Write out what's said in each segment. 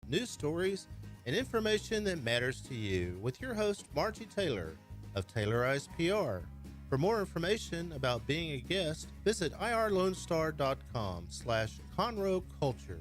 news stories, and information that matters to you with your host, Margie Taylor of Taylorized PR. For more information about being a guest, visit irlonestar.com/Conroe Culture.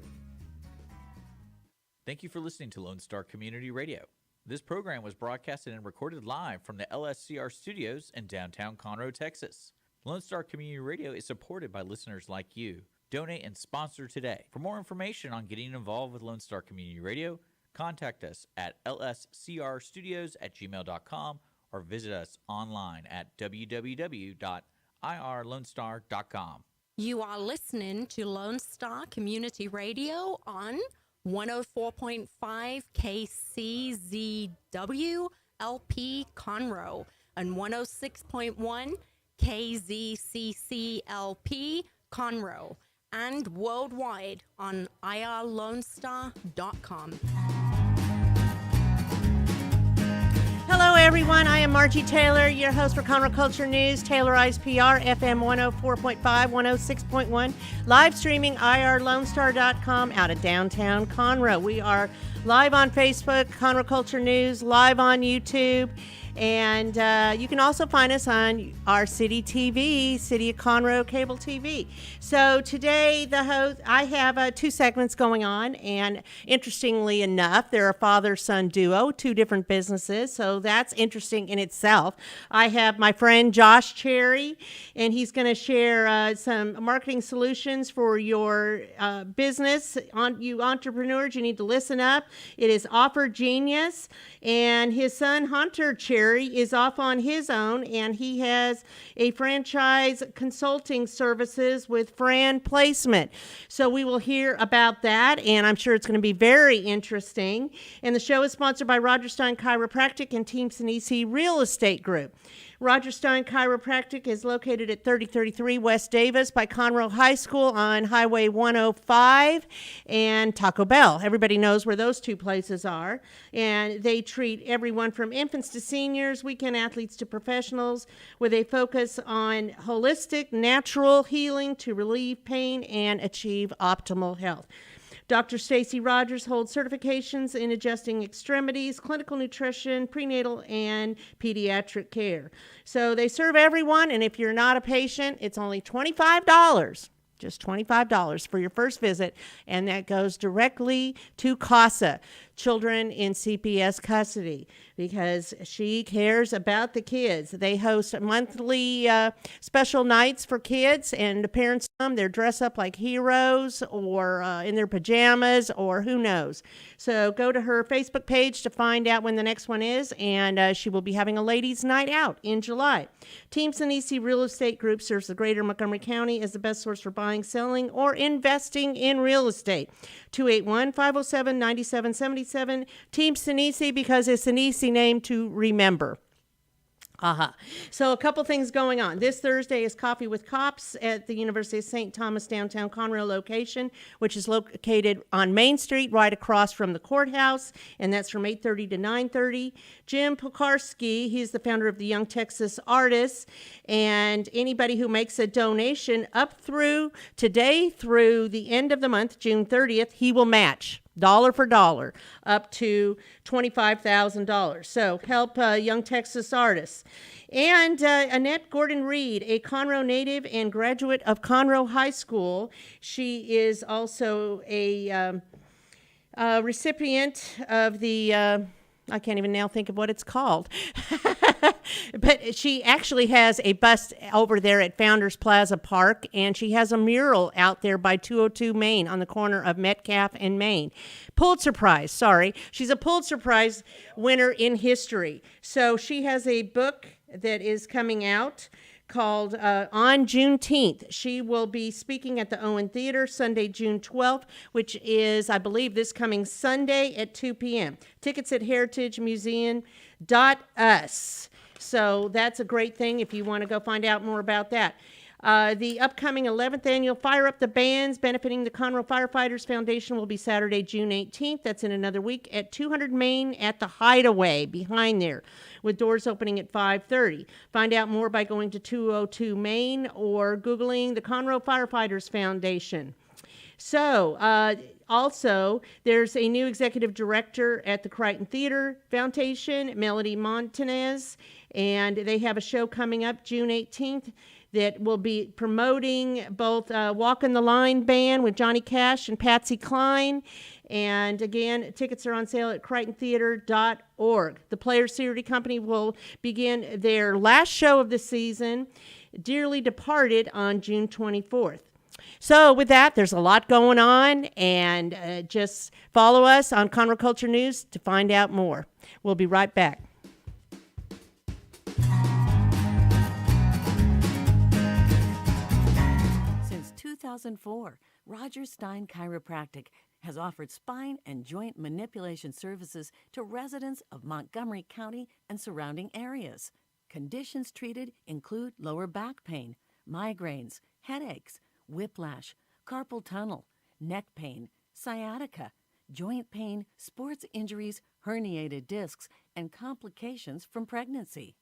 Thank you for listening to Lone Star Community Radio. This program was broadcasted and recorded live from the LSCR studios in downtown Conroe, Texas. Lone Star Community Radio is supported by listeners like you. Donate and sponsor today. For more information on getting involved with Lone Star Community Radio, contact us at lscrstudios@gmail.com or visit us online at www.irlonestar.com. You are listening to Lone Star Community Radio on 104.5 KCZW LP Conroe and 106.1 KZCC LP Conroe, and worldwide on irlonestar.com. Hello, everyone. I am Margie Taylor, your host for Conroe Culture News, Taylorized PR, FM 104.5, 106.1, live streaming irlonestar.com out of downtown Conroe. We are live on Facebook, Conroe Culture News, live on YouTube, and you can also find us on our City TV, City of Conroe Cable TV. So today, I have 2 segments going on, and interestingly enough, they're a father-son duo, 2 different businesses, so that's interesting in itself. I have my friend Josh Cherry, and he's going to share some marketing solutions for your business. You entrepreneurs, you need to listen up. It is Offer Genius, and his son Hunter Cherry is off on his own, and he has a franchise consulting services with Fran Placement. So we will hear about that, and I'm sure it's going to be very interesting. And the show is sponsored by Roger Stein Chiropractic and Team Sinisi Real Estate Group. Roger Stein Chiropractic is located at 3033 West Davis by Conroe High School on Highway 105 and Taco Bell. Everybody knows where those 2 places are. And they treat everyone from infants to seniors, weekend athletes to professionals, with a focus on holistic, natural healing to relieve pain and achieve optimal health. Dr. Stacy Rogers holds certifications in adjusting extremities, clinical nutrition, prenatal, and pediatric care. So they serve everyone, and if you're not a patient, it's only $25. Just $25 for your first visit, and that goes directly to CASA, Children in CPS Custody, because she cares about the kids. They host monthly special nights for kids, and the parents come. They're dressed up like heroes or in their pajamas or who knows. So go to her Facebook page to find out when the next one is, and she will be having a ladies' night out in July. Team Sinisi Real Estate Group serves the greater Montgomery County as the best source for buying, selling, or investing in real estate. 281-507-9777. Team Sinisi, because it's an easy name to remember. So a couple things going on. This Thursday is Coffee with Cops at the University of St. Thomas downtown Conroe location, which is located on Main Street right across from the courthouse, and that's from 8:30 to 9:30. Jim Pokarski, he's the founder of the Young Texas Artists, and anybody who makes a donation up through today through the end of the month, June 30th, he will match. Dollar for dollar, up to $25,000. So help Young Texas Artists. And Annette Gordon-Reed, a Conroe native and graduate of Conroe High School. She is also a recipient of the, I can't even now think of what it's called. But she actually has a bust over there at Founders Plaza Park, and she has a mural out there by 202 Main on the corner of Metcalf and Main. Pulitzer Prize, sorry. She's a Pulitzer Prize winner in history. So she has a book that is coming out called On Juneteenth. She will be speaking at the Owen Theater Sunday, June 12th, which is, I believe, this coming Sunday at 2 p.m. Tickets at heritagemuseum.us. So that's a great thing if you want to go find out more about that. The upcoming 11th annual Fire Up the Bands benefiting the Conroe Firefighters Foundation will be Saturday, June 18th. That's in another week at 200 Main at the Hideaway behind there, with doors opening at 5:30. Find out more by going to 202 Main or Googling the Conroe Firefighters Foundation. So, also, there's a new executive director at the Crichton Theater Foundation, Melody Montanez, and they have a show coming up June 18th that will be promoting both Walking the Line Band with Johnny Cash and Patsy Cline. And again, tickets are on sale at crichtontheater.org. The Players Theater Company will begin their last show of the season, Dearly Departed, on June 24th. So with that, there's a lot going on, and just follow us on Conroe Culture News to find out more. We'll be right back. Since 2004, Roger Stein Chiropractic has offered spine and joint manipulation services to residents of Montgomery County and surrounding areas. Conditions treated include lower back pain, migraines, headaches, whiplash, carpal tunnel, neck pain, sciatica, joint pain, sports injuries, herniated discs, and complications from pregnancy.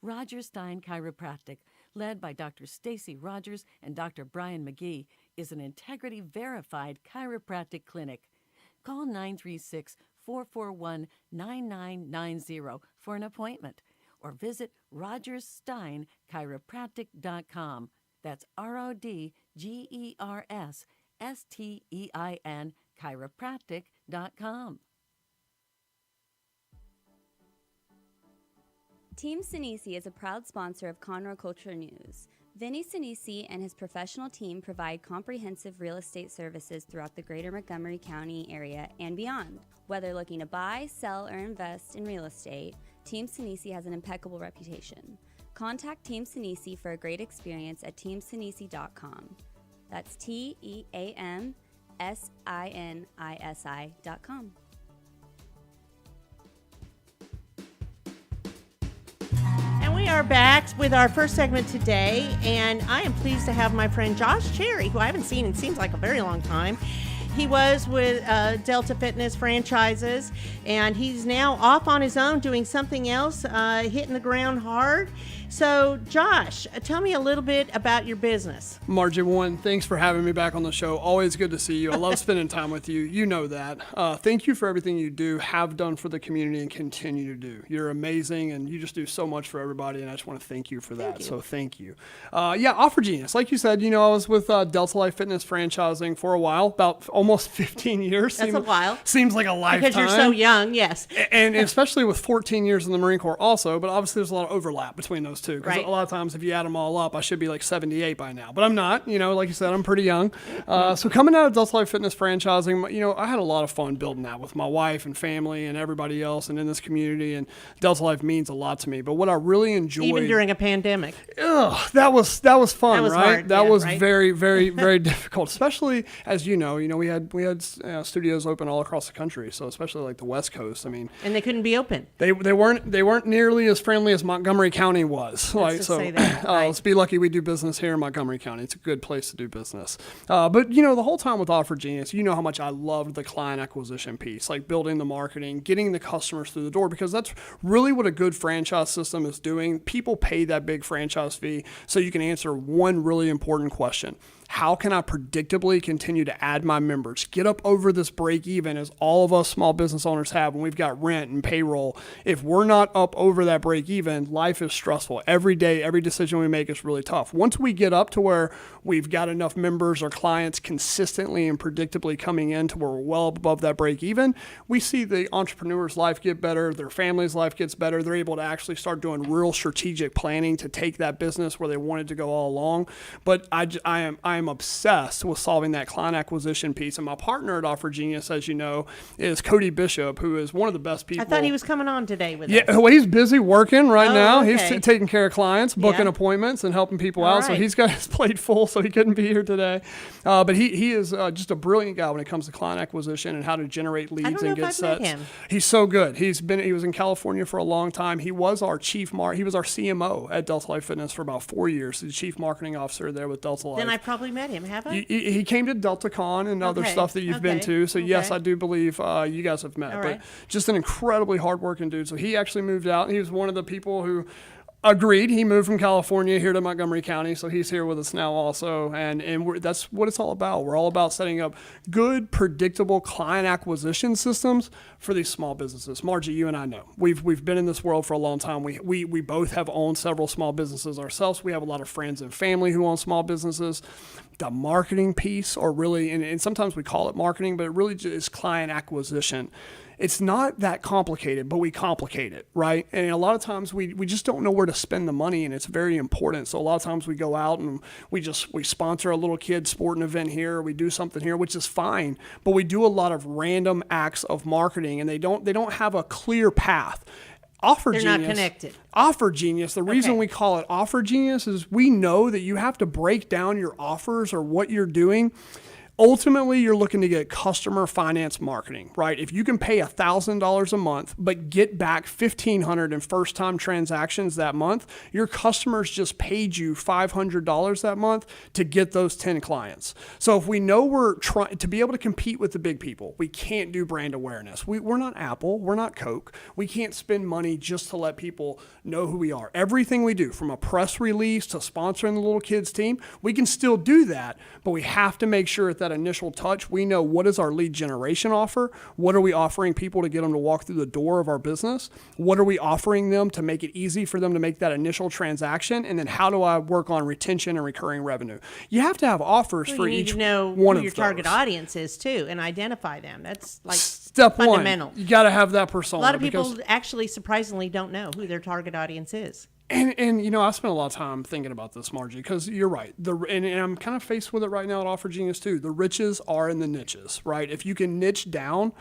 Roger Stein Chiropractic, led by Dr. Stacy Rogers and Dr. Brian McGee, is an integrity-verified chiropractic clinic. Call 936-441-9990 for an appointment, or visit rogerssteinchiropractic.com. That's RODGERSSTEIN chiropractic.com. Team Sinisi is a proud sponsor of Conroe Culture News. Vinny Sinisi and his professional team provide comprehensive real estate services throughout the greater Montgomery County area and beyond. Whether looking to buy, sell, or invest in real estate, Team Sinisi has an impeccable reputation. Contact Team Sinisi for a great experience at teamsinisi.com. That's TEAMSINISI.com. And we are back with our first segment today, and I am pleased to have my friend Josh Cherry, who I haven't seen in seems like a very long time. He was with Delta Fitness Franchises, and he's now off on his own doing something else, hitting the ground hard. So, Josh, tell me a little bit about your business. Margie, one, thanks for having me back on the show. Always good to see you. I love spending time with you. You know that. Thank you for everything you do, have done for the community, and continue to do. You're amazing, and you just do so much for everybody, and I just want to thank you for that. So thank you. Offer Genius. Like you said, I was with Delta Life Fitness Franchising for a while, about almost 15 years. That's a while. Seems like a lifetime. Because you're so young, yes. And especially with 14 years in the Marine Corps also, but obviously there's a lot of overlap between those two. Because right. A lot of times if you add them all up, I should be like 78 by now. But I'm not. Like you said, I'm pretty young. So coming out of Delta Life Fitness Franchising, I had a lot of fun building that with my wife and family and everybody else and in this community. And Delta Life means a lot to me. But what I really enjoyed... Even during a pandemic. That was fun, that was right? Hard. That was right? very, very, very difficult, especially as we had studios open all across the country. So especially like the West Coast. And they couldn't be open. They weren't nearly as friendly as Montgomery County was. Say that. Right. Let's be lucky we do business here in Montgomery County. It's a good place to do business. But the whole time with Offer Genius, how much I loved the client acquisition piece, like building the marketing, getting the customers through the door, because that's really what a good franchise system is doing. People pay that big franchise fee so you can answer one really important question. How can I predictably continue to add my members, get up over this break even as all of us small business owners have when we've got rent and payroll? If we're not up over that break even, life is stressful. Every day, every decision we make is really tough. Once we get up to where we've got enough members or clients consistently and predictably coming in to where we're well above that break even, we see the entrepreneur's life get better, their family's life gets better. They're able to actually start doing real strategic planning to take that business where they wanted to go all along. But I am obsessed with solving that client acquisition piece. And my partner at Offer Genius, as you know, is Cody Bishop, who is one of the best people. I thought he was coming on today with us. Yeah, well, he's busy working now. Okay. He's taking care of clients, booking appointments, and helping people out. Right. So he's got his plate full, so he couldn't be here today. But he is just a brilliant guy when it comes to client acquisition and how to generate leads and get sets. Met him. He's so good. He was in California for a long time. He was our he was our CMO at Delta Life Fitness for about 4 years. He's the chief marketing officer there with Delta Life. Then I probably met him, have I? He came to DeltaCon and other stuff that you've been to. So yes, I do believe you guys have met. All but right. just an incredibly hardworking dude. So he actually moved out. He was one of the people who Agreed. He moved from California here to Montgomery County, so he's here with us now also, and that's what it's all about. We're all about setting up good, predictable client acquisition systems for these small businesses. Margie, you and I know we've been in this world for a long time. We both have owned several small businesses ourselves. We have a lot of friends and family who own small businesses. The marketing piece, or really, and sometimes we call it marketing, but it really just is client acquisition. It's not that complicated, but we complicate it, right? And a lot of times we just don't know where to spend the money, and it's very important. So a lot of times we go out and we sponsor a little kid sporting event here, or we do something here, which is fine, but we do a lot of random acts of marketing, and they don't have a clear path. They're not connected. Offer Genius, the reason we call it Offer Genius is we know that you have to break down your offers or what you're doing. Ultimately, you're looking to get customer finance marketing, right? If you can pay $1,000 a month, but get back $1,500 in first-time transactions that month, your customers just paid you $500 that month to get those 10 clients. So if we know we're trying to be able to compete with the big people, we can't do brand awareness. We're not Apple. We're not Coke. We can't spend money just to let people know who we are. Everything we do, from a press release to sponsoring the little kids team, we can still do that, but we have to make sure that initial touch, we know what is our lead generation offer, what are we offering people to get them to walk through the door of our business, what are we offering them to make it easy for them to make that initial transaction, and then how do I work on retention and recurring revenue. You have to have offers for each you need to know one who of your those. Target audience is too, and identify them. That's like step fundamental. one. You got to have that persona. A lot of people actually surprisingly don't know who their target audience is. And you know, I spent a lot of time thinking about this, Margie, because you're right. And I'm kind of faced with it right now at Offer Genius too. The riches are in the niches, right? If you can niche down,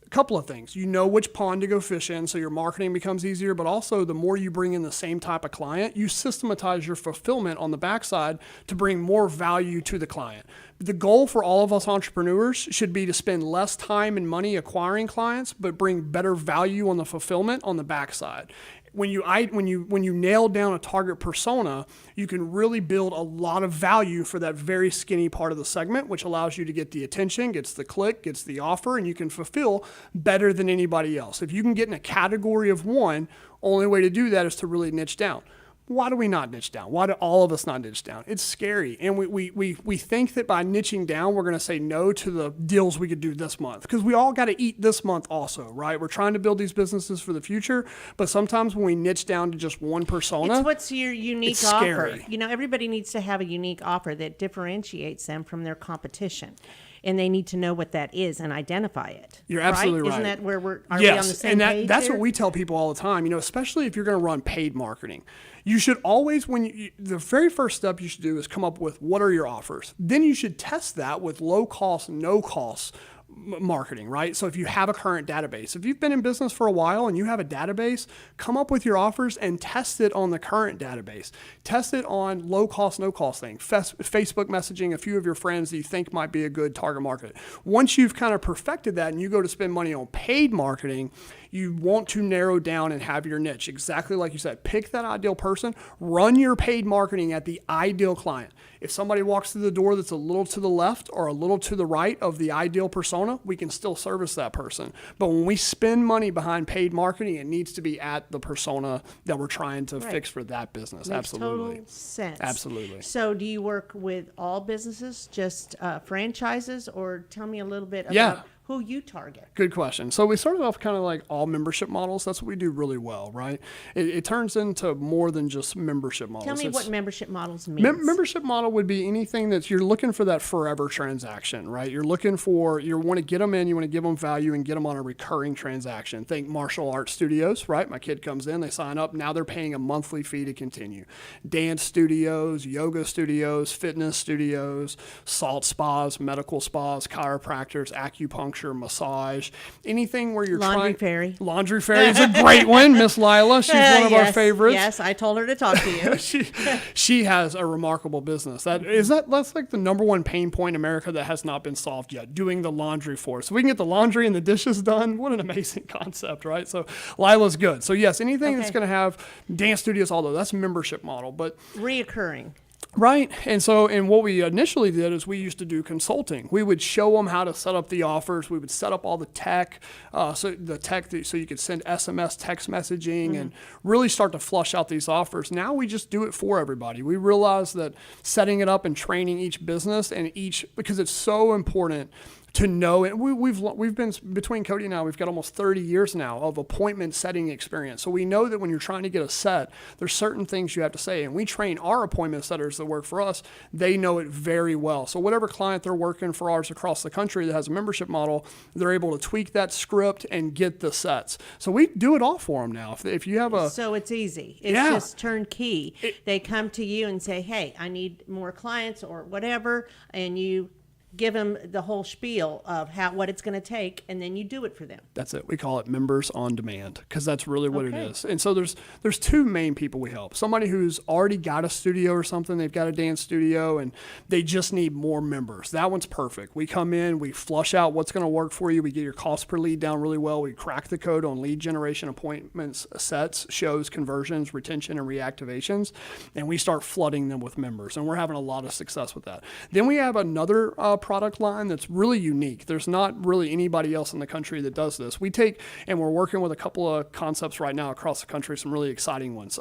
a couple of things. You know which pond to go fish in, so your marketing becomes easier, but also the more you bring in the same type of client, you systematize your fulfillment on the backside to bring more value to the client. The goal for all of us entrepreneurs should be to spend less time and money acquiring clients, but bring better value on the fulfillment on the backside. When you nail down a target persona, you can really build a lot of value for that very skinny part of the segment, which allows you to get the attention, gets the click, gets the offer, and you can fulfill better than anybody else. If you can get in a category of one, only way to do that is to really niche down. Why do we not niche down? Why do all of us not niche down? It's scary. And we think that by niching down, we're going to say no to the deals we could do this month, because we all got to eat this month also, right? We're trying to build these businesses for the future, but sometimes when we niche down to just one persona, it's what's your unique offer. Scary. You know, everybody needs to have a unique offer that differentiates them from their competition. And they need to know what that is and identify it. You're absolutely right. Isn't that where we on the same page? And that's here? what we tell people all the time, you know, especially if you're going to run paid marketing. You should always, the very first step you should do is come up with what are your offers. Then you should test that with low cost, no cost marketing, right? So if you have a current database, if you've been in business for a while and you have a database, come up with your offers and test it on the current database. Test it on low cost, no cost thing. Facebook messaging a few of your friends that you think might be a good target market. Once you've kind of perfected that and you go to spend money on paid marketing, you want to narrow down and have your niche. Exactly like you said, pick that ideal person, run your paid marketing at the ideal client. If somebody walks through the door that's a little to the left or a little to the right of the ideal persona, we can still service that person. But when we spend money behind paid marketing, it needs to be at the persona that we're trying to fix for that business. Makes Absolutely. total sense. Absolutely. So do you work with all businesses, just franchises, or tell me a little bit about who you target? Good question. So we started off kind of like all membership models. That's what we do really well, right? It turns into more than just membership models. Tell me what membership models mean. Membership model would be anything that you're looking for that forever transaction, right? You're looking for, you want to get them in, you want to give them value and get them on a recurring transaction. Think martial arts studios, right? My kid comes in, they sign up, now they're paying a monthly fee to continue. Dance studios, yoga studios, fitness studios, salt spas, medical spas, chiropractors, acupuncture, massage, anything where you're Laundry Fairy. Laundry Fairy is a great one. Miss Lila, she's one of our favorites. Yes, I told her to talk to you. she has a remarkable business. That's like the number one pain point in America that has not been solved yet, doing the laundry for us. So we can get the laundry and the dishes done. What an amazing concept, right? So Lila's good. So yes, anything that's going to have dance studios, although that's a membership model, but Reoccurring. Right. And what we initially did is we used to do consulting. We would show them how to set up the offers. We would set up all the tech, so you could send SMS text messaging and really start to flush out these offers. Now we just do it for everybody. We realize that setting it up and training each business because it's so important to know, and we've been, between Cody and I, we've got almost 30 years now of appointment setting experience. So we know that when you're trying to get a set, there's certain things you have to say, and we train our appointment setters that work for us. They know it very well. So whatever client they're working for ours across the country that has a membership model, they're able to tweak that script and get the sets. So we do it all for them now. If you have so it's easy. It's just turnkey. They come to you and say, hey, I need more clients or whatever, and you give them the whole spiel of what it's going to take, and then you do it for them. That's it. We call it members on demand, because that's really what it is. And so there's two main people we help. Somebody who's already got a studio or something, they've got a dance studio, and they just need more members. That one's perfect. We come in, we flush out what's going to work for you. We get your cost per lead down really well. We crack the code on lead generation, appointments, sets, shows, conversions, retention, and reactivations, and we start flooding them with members. And we're having a lot of success with that. Then we have another product line that's really unique. There's not really anybody else in the country that does this. We take, and we're working with a couple of concepts right now across the country, some really exciting ones.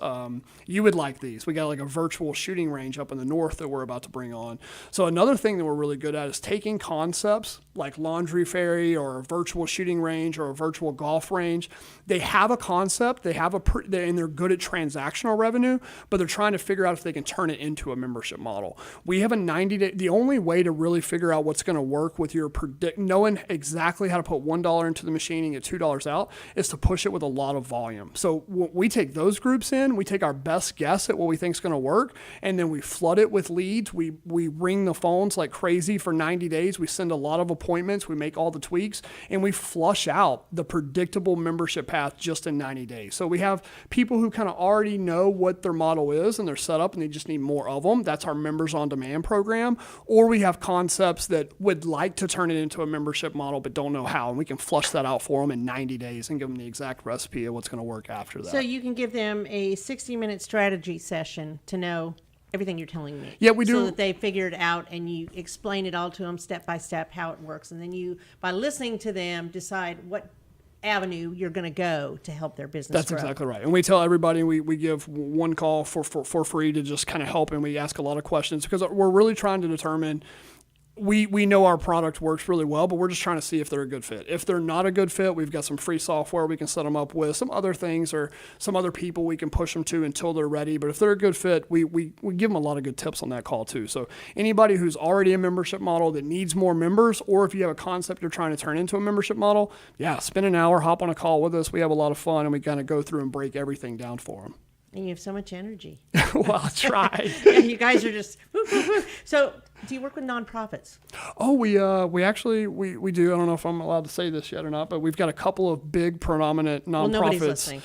You would like these. We got like a virtual shooting range up in the north that we're about to bring on. So another thing that we're really good at is taking concepts like Laundry Ferry or a virtual shooting range or a virtual golf range. They have a concept, and they're good at transactional revenue, but they're trying to figure out if they can turn it into a membership model. We have a 90-day, the only way to really figure out what's going to work with your knowing exactly how to put $1 into the machine and get $2 out is to push it with a lot of volume. So we take those groups in, we take our best guess at what we think is going to work, and then we flood it with leads. We ring the phones like crazy for 90 days. We send a lot of appointments. We make all the tweaks, and we flush out the predictable membership path just in 90 days. So we have people who kind of already know what their model is and they're set up and they just need more of them. That's our members on demand program. Or we have concepts that would like to turn it into a membership model but don't know how, and we can flush that out for them in 90 days and give them the exact recipe of what's going to work after that. So you can give them a 60-minute strategy session to know everything you're telling me. Yeah, we do. So that they figure it out, and you explain it all to them step by step how it works, and then you, by listening to them, decide what avenue you're going to go to help their business That's grow. Exactly right. And we tell everybody, we give one call for free to just kind of help, and we ask a lot of questions because we're really trying to determine. We know our product works really well, but we're just trying to see if they're a good fit. If they're not a good fit, we've got some free software we can set them up with, some other things or some other people we can push them to until they're ready. But if they're a good fit, we give them a lot of good tips on that call too. So anybody who's already a membership model that needs more members, or if you have a concept you're trying to turn into a membership model, spend an hour, hop on a call with us. We have a lot of fun, and we kind of go through and break everything down for them. And you have so much energy. Well, I'll try. You guys are just So do you work with nonprofits? Oh, we actually do. I don't know if I'm allowed to say this yet or not, but we've got a couple of big predominant nonprofits. Well, nobody's listening.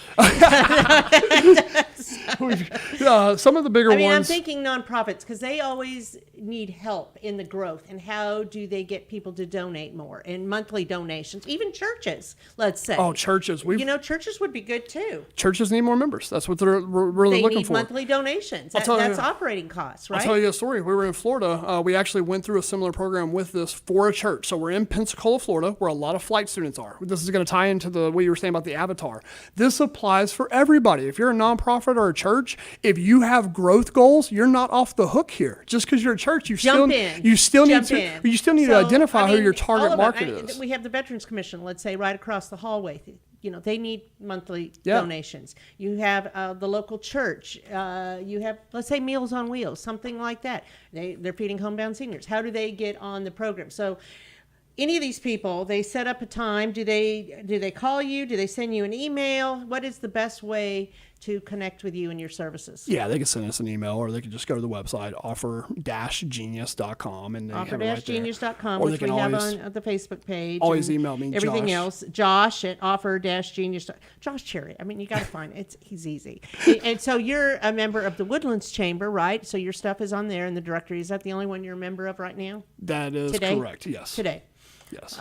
Some of the bigger ones. I'm thinking nonprofits because they always need help in the growth. And how do they get people to donate more? And monthly donations, even churches, let's say. Oh, churches. Churches would be good too. Churches need more members. That's what they're really looking for. They need monthly donations. That's operating costs, right? I'll tell you a story. We were in Florida. We actually went through a similar program with this for a church. So we're in Pensacola, Florida, where a lot of flight students are. This is going to tie into what you were saying about the avatar. This applies for everybody. If you're a nonprofit or a church, if you have growth goals, you're not off the hook here. Just because you're a church, you still need to identify who your target market is. We have the Veterans Commission, let's say, right across the hallway. They need monthly donations. You have the local church. You have, let's say, Meals on Wheels, something like that. They're feeding homebound seniors. How do they get on the program? So any of these people, they set up a time. Do they call you? Do they send you an email? What is the best way to connect with you and your services? Yeah, they can send us an email, or they can just go to the website, offer-genius.com. And offer-genius.com, which we have on the Facebook page. Always email me, everything Josh. else, Josh at offer-genius. Josh Cherry. You got to find it. He's easy. And so you're a member of the Woodlands Chamber, right? So your stuff is on there in the directory. Is that the only one you're a member of right now? That is correct, yes. Today. Yes.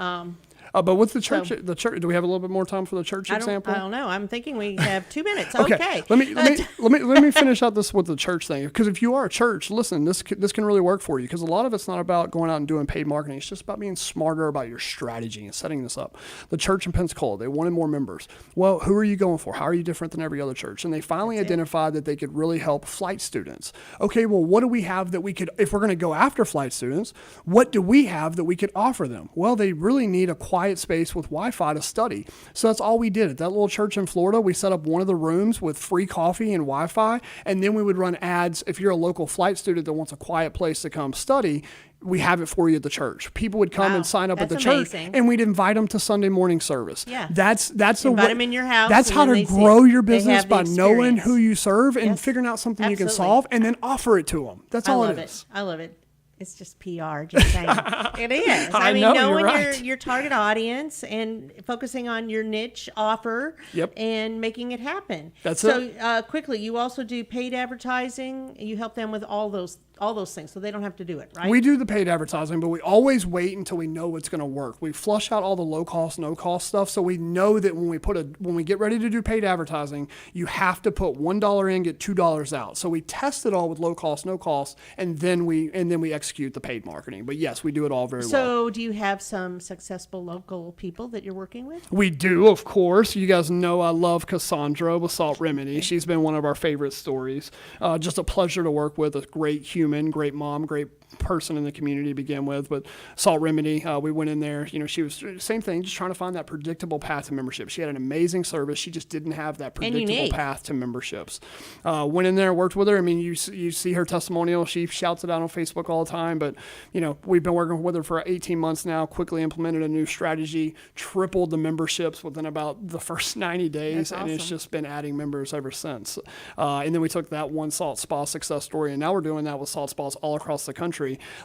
But with the church, do we have a little bit more time for the church example? I don't know. I'm thinking we have 2 minutes. Okay. Okay. Let me finish out this with the church thing. Because if you are a church, listen, this can really work for you. Because a lot of it's not about going out and doing paid marketing. It's just about being smarter about your strategy and setting this up. The church in Pensacola, they wanted more members. Well, who are you going for? How are you different than every other church? And they finally identified that they could really help flight students. Okay, well, what do we have that we could, if we're going to go after flight students, what do we have that we could offer them? Well, they really need a quiet space with Wi-Fi to study. So that's all we did at that little church in Florida. We set up one of the rooms with free coffee and Wi-Fi, and then we would run ads. If you're a local flight student that wants a quiet place to come study, we have it for you at the church. People would come and sign up at the church, and we'd invite them to Sunday morning service. Yeah, that's invite them in your house. That's how to grow your business, by knowing who you serve and figuring out something you can solve, and then offer it to them. That's all it is. I love it. It's just PR, just saying. It is. I mean, know, knowing you're right. your target audience and focusing on your niche offer and making it happen. That's it. So quickly, you also do paid advertising. You help them with all those things, so they don't have to do it, right? We do the paid advertising, but we always wait until we know it's going to work. We flush out all the low cost, no cost stuff, so we know that when we get ready to do paid advertising, you have to put $1 in, get $2 out. So we test it all with low cost, no cost, and then we execute the paid marketing. But yes, we do it all very well. So do you have some successful local people that you're working with? We do, of course. You guys know I love Cassandra with Salt Remedy. She's been one of our favorite stories. Just a pleasure to work with, a great human, great mom, great person in the community to begin with. But Salt Remedy, we went in there, she was same thing, just trying to find that predictable path to membership. She had an amazing service. She just didn't have that predictable path to memberships. Went in there, worked with her. I mean, you see her testimonial. She shouts it out on Facebook all the time, but we've been working with her for 18 months now, quickly implemented a new strategy, tripled the memberships within about the first 90 days. And it's just been adding members ever since. And then we took that one Salt Spa success story, and now we're doing that with Salt Spas all across the country.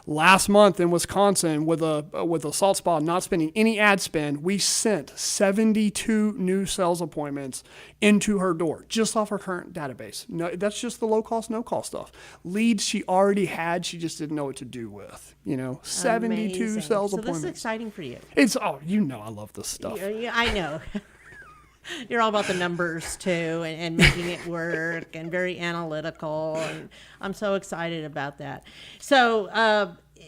Last month in Wisconsin, with a Salt Spa not spending any ad spend, we sent 72 new sales appointments into her door just off her current database. No, that's just the low cost, no cost stuff. Leads she already had, she just didn't know what to do with. 72 Amazing. sales appointments. So this is exciting for you. I love this stuff. Yeah, I know. You're all about the numbers too, and making it work, and very analytical, and I'm so excited about that. So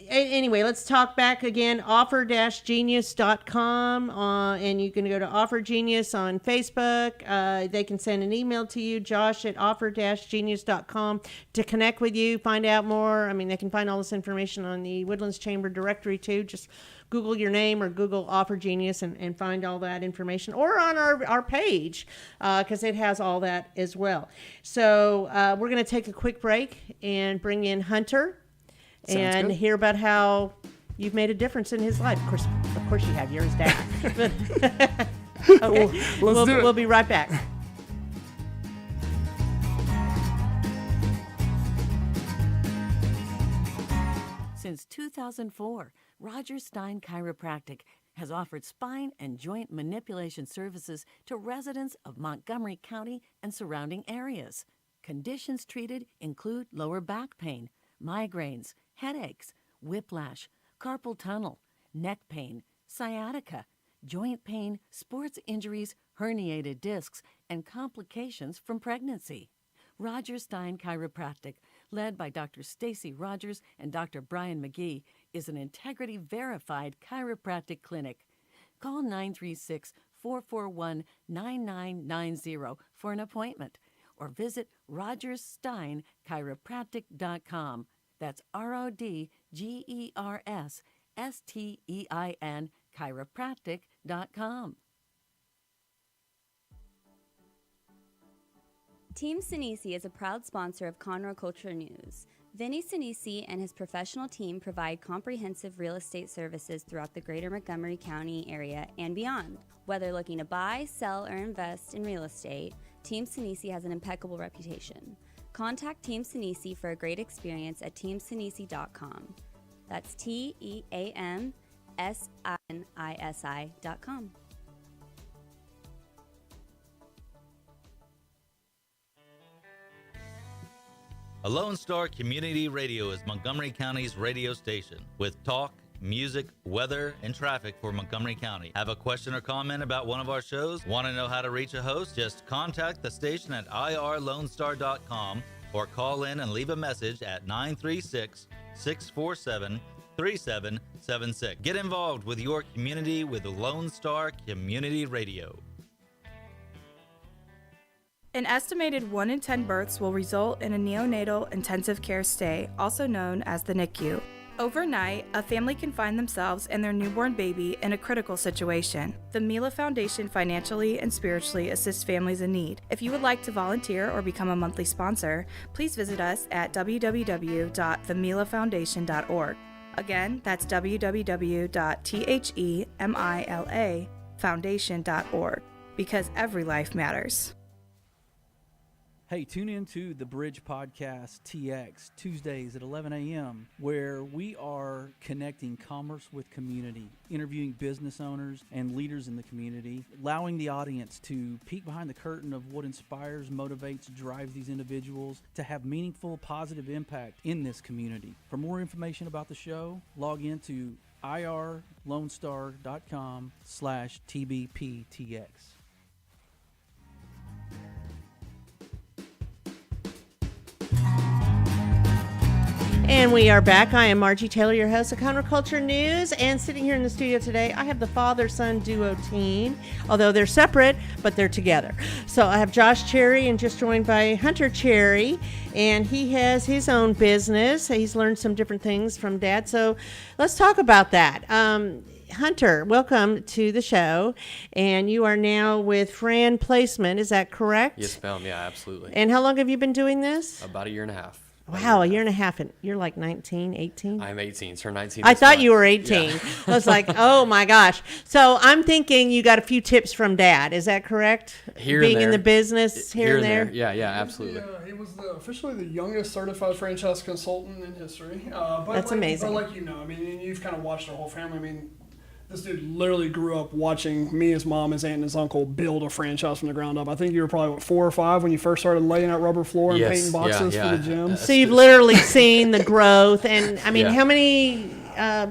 anyway, let's talk back again. offer-genius.com, and you can go to Offer Genius on Facebook. They can send an email to you, josh@offer-genius.com, to connect with you, find out more. I mean, they can find all this information on the Woodlands Chamber directory too. Just Google your name or Google Offer Genius and find all that information, or on our page, because it has all that as well. So we're going to take a quick break and bring in Hunter and hear about how you've made a difference in his life. Of course you have. You're his dad. Okay, we'll be right back. Since 2004, Roger Stein Chiropractic has offered spine and joint manipulation services to residents of Montgomery County and surrounding areas. Conditions treated include lower back pain, migraines, headaches, whiplash, carpal tunnel, neck pain, sciatica, joint pain, sports injuries, herniated discs, and complications from pregnancy. Roger Stein Chiropractic, led by Dr. Stacy Rogers and Dr. Brian McGee, is an integrity-verified chiropractic clinic. Call 936-441-9990 for an appointment, or visit rogerssteinchiropractic.com. That's RODGERSSTEIN chiropractic.com. Team Sinisi is a proud sponsor of Conroe Culture News. Vinny Sinisi and his professional team provide comprehensive real estate services throughout the greater Montgomery County area and beyond. Whether looking to buy, sell, or invest in real estate, Team Sinisi has an impeccable reputation. Contact Team Sinisi for a great experience at teamsinisi.com. That's TEAMSINISI.com. A Lone Star Community Radio is Montgomery County's radio station with talk, music, weather, and traffic for Montgomery County. Have a question or comment about one of our shows? Want to know how to reach a host? Just contact the station at irlonestar.com or call in and leave a message at 936-647-3776. Get involved with your community with Lone Star Community Radio. An estimated 1 in 10 births will result in a neonatal intensive care stay, also known as the NICU. Overnight, a family can find themselves and their newborn baby in a critical situation. The Mila Foundation financially and spiritually assists families in need. If you would like to volunteer or become a monthly sponsor, please visit us at www.themilafoundation.org. Again, that's www.themilafoundation.org, because every life matters. Hey, tune in to the Bridge Podcast TX Tuesdays at 11 a.m., where we are connecting commerce with community, interviewing business owners and leaders in the community, allowing the audience to peek behind the curtain of what inspires, motivates, drives these individuals to have meaningful, positive impact in this community. For more information about the show, log into irlonestar.com/TBPTX. And we are back. I am Margie Taylor, your host of Conroe Culture News. And sitting here in the studio today, I have the father-son duo team. Although they're separate, but they're together. So I have Josh Cherry and just joined by Hunter Cherry. And he has his own business. He's learned some different things from Dad. So let's talk about that. Hunter, welcome to the show. And you are now with Fran Placement. Is that correct? Yes, ma'am. Yeah, absolutely. And how long have you been doing this? About a year and a half. Wow, a year and a half, and you're like 19, 18? I'm 18, turned 19. I thought you were 18. Yeah. I was like, oh my gosh. So I'm thinking you got a few tips from Dad. Is that correct? Here Being and there. in the business here and there? Yeah, absolutely. He was officially the youngest certified franchise consultant in history. That's amazing. But I mean, you've kind of watched our whole family. I mean, this dude literally grew up watching me, his mom, his aunt, and his uncle build a franchise from the ground up. I think you were probably, 4 or 5 when you first started laying out rubber floor and painting boxes for the gym. So you've literally seen the growth. And, I mean, how many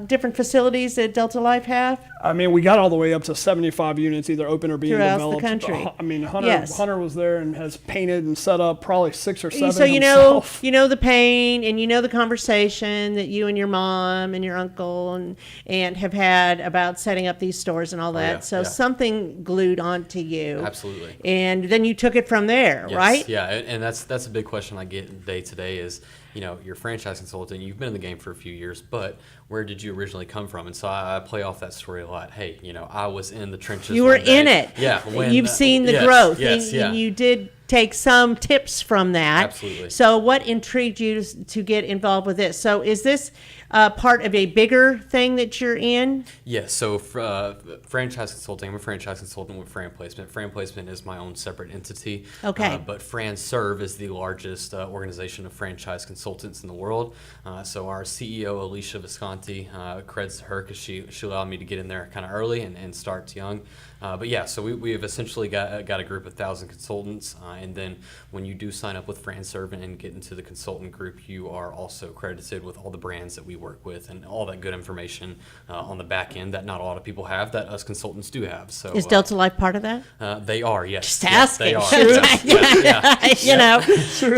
different facilities did Delta Life have? I mean, we got all the way up to 75 units, either open or being throughout developed. The country. I mean, Hunter was there and has painted and set up probably 6 or 7 So you himself. know the pain, and you know the conversation that you and your mom and your uncle and have had about setting up these stores and all that. Something glued onto you. Absolutely. And then you took it from there, right? Yeah, and that's a big question I get day to day is, you're a franchise consultant, you've been in the game for a few years, but where did you originally come from? And so I play off that story a lot. Hey, I was in the trenches. You were in it. Yeah. You've seen the growth. And you did take some tips from that. Absolutely. So what intrigued you to get involved with this? So is this part of a bigger thing that you're in? Yes. So franchise consulting, I'm a franchise consultant with Fran Placement. Fran Placement is my own separate entity. Okay. But Fran Serve is the largest organization of franchise consultants in the world. So our CEO, Alicia Visconti, creds to her because she allowed me to get in there kind of early and start young. But yeah, so we have essentially got a group of 1,000 consultants, and then when you do sign up with Fran Serve and get into the consultant group, you are also credited with all the brands that we work with and all that good information on the back end that not a lot of people have that us consultants do have. So is Delta Life part of that? They are, yes. Just asking. They are.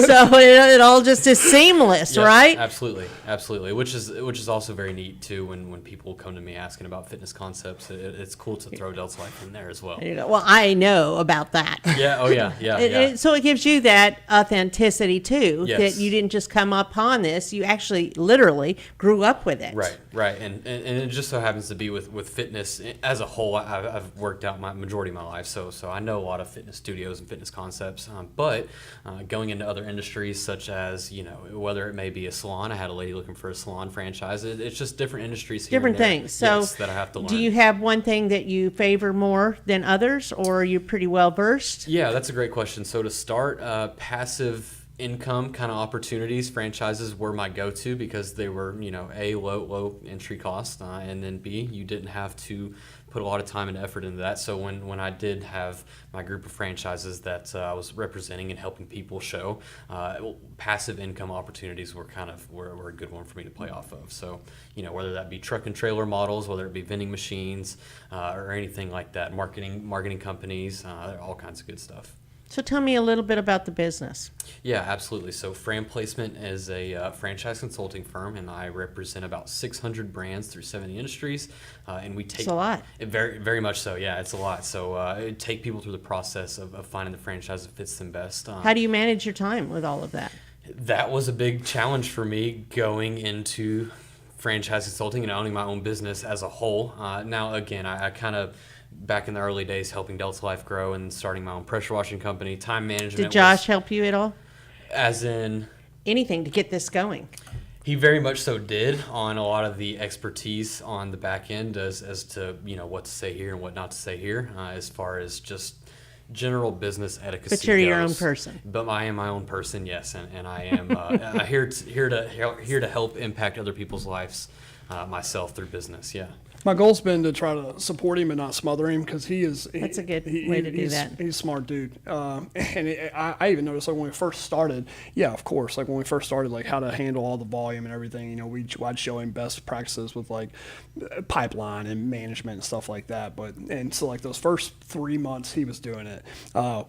So it all just is seamless, right? Absolutely. Which is also very neat too. When people come to me asking about fitness concepts, it's cool to throw Delta Life in there as well. Well, I know about that. Yeah. Oh yeah. So it gives you that authenticity too. Yes. That you didn't just come upon this; you actually, literally, grew up with it. Right. And it just so happens to be with fitness as a whole. I've worked out my majority of my life, so I know a lot of fitness studios and fitness concepts. But going into other industries, such as whether it may be a salon, I had a lady looking for a salon franchise. It's just different industries. Different things. So that I have to learn. Do you have one thing that you favor more than others, or are you pretty well versed? Yeah, that's a great question. So to start, passive income kind of opportunities, franchises were my go-to because they were, A, low entry cost, and then B, you didn't have to put a lot of time and effort into that. So when I did have my group of franchises that I was representing and helping people show, passive income opportunities were were a good one for me to play off of. So, whether that be truck and trailer models, whether it be vending machines, or anything like that, marketing companies, all kinds of good stuff. So tell me a little bit about the business. Yeah, absolutely. So Fran Placement is a franchise consulting firm, and I represent about 600 brands through 70 industries. And we take it's a lot. Very, very much so. Yeah, it's a lot. So take people through the process of finding the franchise that fits them best. How do you manage your time with all of that? That was a big challenge for me going into franchise consulting and owning my own business as a whole. Now, again, I kind of, back in the early days, helping Delta Life grow and starting my own pressure washing company, time management. Did Josh help you at all? As in? Anything to get this going. He very much so did on a lot of the expertise on the back end as to, what to say here and what not to say here, as far as just general business etiquette. But you're your own person. But I am my own person, yes, and I am here to help impact other people's lives myself through business. Yeah. My goal's been to try to support him and not smother him, because that's a good way to do that. He's a smart dude. I even noticed, like, when we first started, of course, like when we first started, like how to handle all the volume and everything, I'd show him best practices with like pipeline and management and stuff like that. So like those first 3 months he was doing it,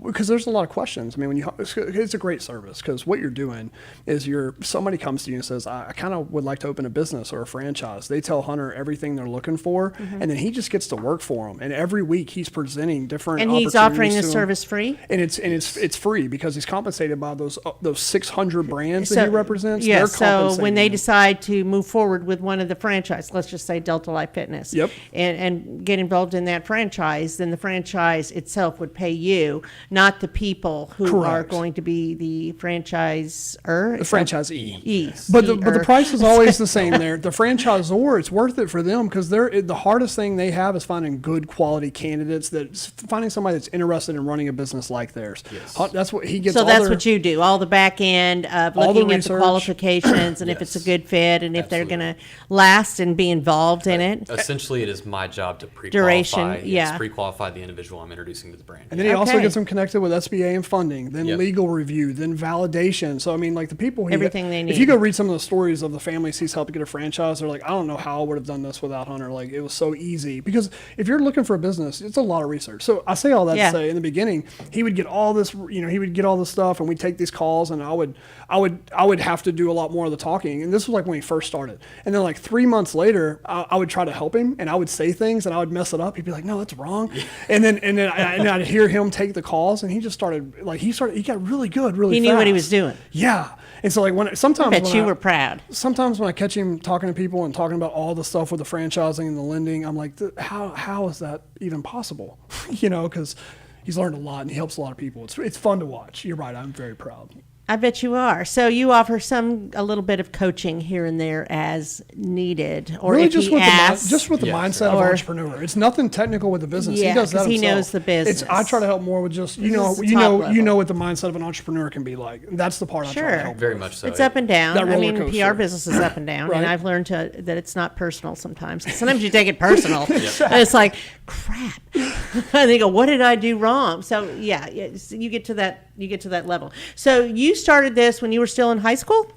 because there's a lot of questions. I mean, it's a great service, because what you're doing is somebody comes to you and says, I kind of would like to open a business or a franchise. They tell Hunter everything they're looking for. And then he just gets to work for them. And every week he's presenting different and opportunities. And he's offering the service free? And it's free, because he's compensated by those 600 brands that he represents. Yeah, so when they decide to move forward with one of the franchise, let's just say Delta Life Fitness, and get involved in that franchise, then the franchise itself would pay you, not the people who are going to be the franchisor. The franchisee. But the price is always the same there. The franchisor, it's worth it for them, because the hardest thing they have is finding good quality candidates, finding somebody that's interested in running a business like theirs. Yes. That's what he gets. So that's what you do, all the back end of looking at the qualifications and if it's a good fit and if they're going to last and be involved in it. Essentially, it is my job to pre-qualify the individual I'm introducing to the brand. And then he also gets them connected with SBA and funding, then legal review, then validation. So I mean, like the people everything they need. If you go read some of the stories of the families he's helped get a franchise, they're like, I don't know how I would have done this without Hunter. Like, it was so easy, because if you're looking for a business, it's a lot of research. So I say all that to say, in the beginning, he would get all this, he would get all this stuff, and we'd take these calls, and I would have to do a lot more of the talking. And this was like when he first started. And then like 3 months later, I would try to help him, and I would say things, and I would mess it up. He'd be like, no, that's wrong. And then I'd hear him take the calls, and he just started, he got really good really fast. He knew what he was doing. Yeah. And so, like, were proud. Sometimes when I catch him talking to people and talking about all the stuff with the franchising and the lending, I'm like, how is that even possible? Because he's learned a lot and he helps a lot of people. It's fun to watch. You're right. I'm very proud. I bet you are. So you offer a little bit of coaching here and there as needed, or really if just he asks, just with the mindset of entrepreneur. It's nothing technical with the business. Yeah, he does that himself. He knows the business. I try to help more with just you know what the mindset of an entrepreneur can be like. That's the part I try to help. Very much so. It's up and down. I mean, PR business is up and down, and I've learned that it's not personal sometimes. Sometimes you take it personal, and it's like, crap. I think, what did I do wrong? So you get to that level. So you started this when you were still in high school?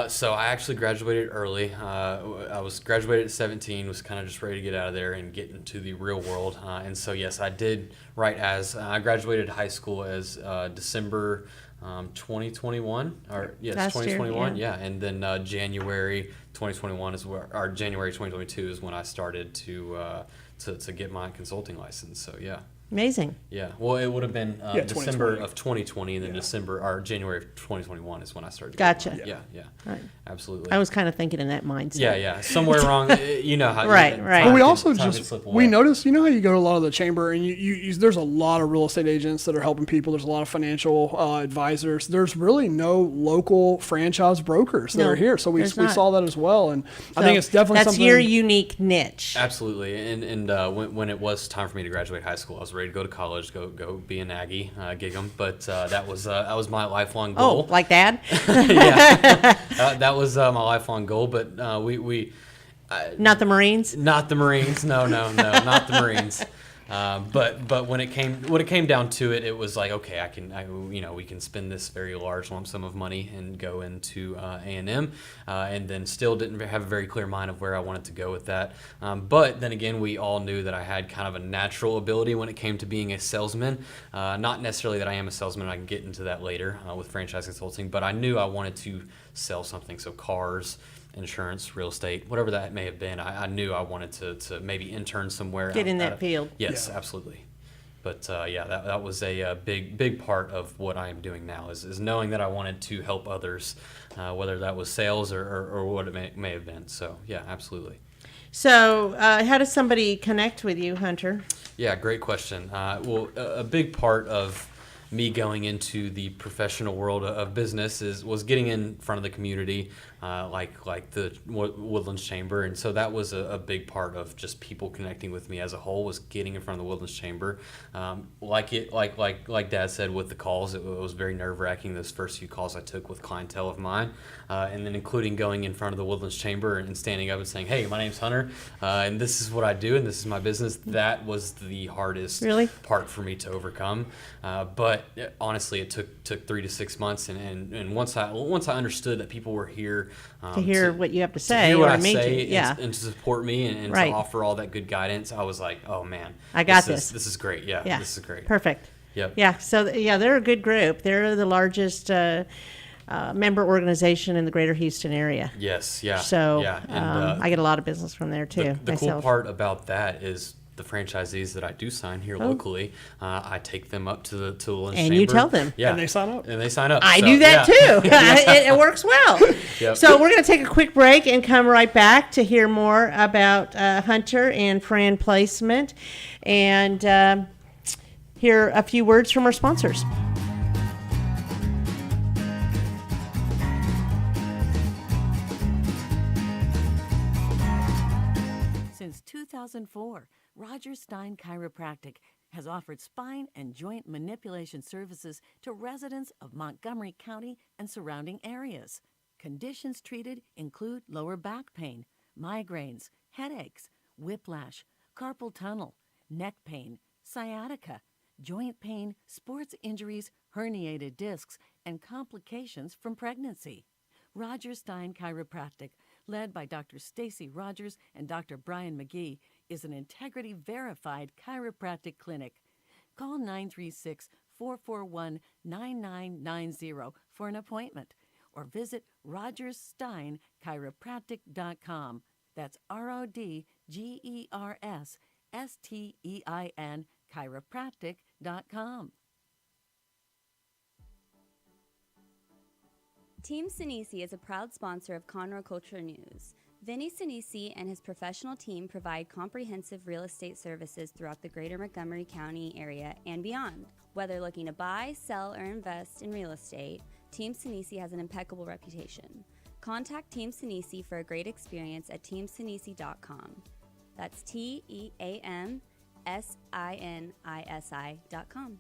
So I actually graduated early. I was graduated at 17, was kind of just ready to get out of there and get into the real world. And so, yes, I did I graduated high school as December 2021, or yes, last 2021, year, and then January 2021 or January 2022 is when I started to get my consulting license. So, yeah. Amazing. Yeah. Well, it would have been December of 2020, and then January of 2021 is when I started. Gotcha. Yeah. Right. Absolutely. I was kind of thinking in that mindset. Yeah. Somewhere wrong. You know how. Right. But we also we noticed, how you go to a lot of the chamber, and you there's a lot of real estate agents that are helping people. There's a lot of financial advisors. There's really no local franchise brokers that are here. So we saw that as well, and I think it's definitely that's your unique niche. Absolutely. And when it was time for me to graduate high school, I was ready to go to college, go be an Aggie, gig 'em. But that was my lifelong goal. Oh, like Dad? Yeah, that was my lifelong goal. But we Not the Marines? Not the Marines. No, not the Marines. But when it came down to it, it was like, okay, we can spend this very large lump sum of money and go into A&M, and then still didn't have a very clear mind of where I wanted to go with that. But then again, we all knew that I had kind of a natural ability when it came to being a salesman. Not necessarily that I am a salesman. I can get into that later with franchise consulting, but I knew I wanted to sell something. So cars, insurance, real estate, whatever that may have been. I knew I wanted to maybe intern somewhere. Get in that field. Yes, absolutely. But that was a big part of what I am doing now is knowing that I wanted to help others, whether that was sales or what it may have been. So yeah, absolutely. So how does somebody connect with you, Hunter? Yeah, great question. Well, a big part of me going into the professional world of business was getting in front of the community, like the Woodlands Chamber, and so that was a big part of just people connecting with me as a whole, was getting in front of the Woodlands Chamber. Like Dad said, with the calls, it was very nerve-wracking, those first few calls I took with clientele of mine, and then including going in front of the Woodlands Chamber and standing up and saying, hey, my name's Hunter, and this is what I do, and this is my business. That was the hardest part for me to overcome, but honestly, it took 3 to 6 months, and once I understood that people were here to hear what you have to say, and to support me and to offer all that good guidance, I was like, oh man, I got this. This is great. Yeah, this is great. Perfect. Yep. Yeah. So they're a good group. They're the largest member organization in the greater Houston area. Yes. Yeah. So and, I get a lot of business from there too. The cool part about that is the franchisees that I do sign here locally, I take them up to the Woodlands Chamber. And you tell them. Yeah. And they sign up. I do that too. It works well. Yep. So we're going to take a quick break and come right back to hear more about Hunter and Fran placement, and hear a few words from our sponsors. Since 2004, Roger Stein Chiropractic has offered spine and joint manipulation services to residents of Montgomery County and surrounding areas. Conditions treated include lower back pain, migraines, headaches, whiplash, carpal tunnel, neck pain, sciatica, joint pain, sports injuries, herniated discs, and complications from pregnancy. Roger Stein Chiropractic, led by Dr. Stacy Rogers and Dr. Brian McGee, is an integrity-verified chiropractic clinic. Call 936-441-9990 for an appointment, or visit rogerssteinchiropractic.com. That's RODGERSSTEIN chiropractic.com. Team Sinisi is a proud sponsor of Conroe Culture News. Vinny Sinisi and his professional team provide comprehensive real estate services throughout the greater Montgomery County area and beyond. Whether looking to buy, sell, or invest in real estate, Team Sinisi has an impeccable reputation. Contact Team Sinisi for a great experience at teamsinisi.com. That's TEAMSINISI.com.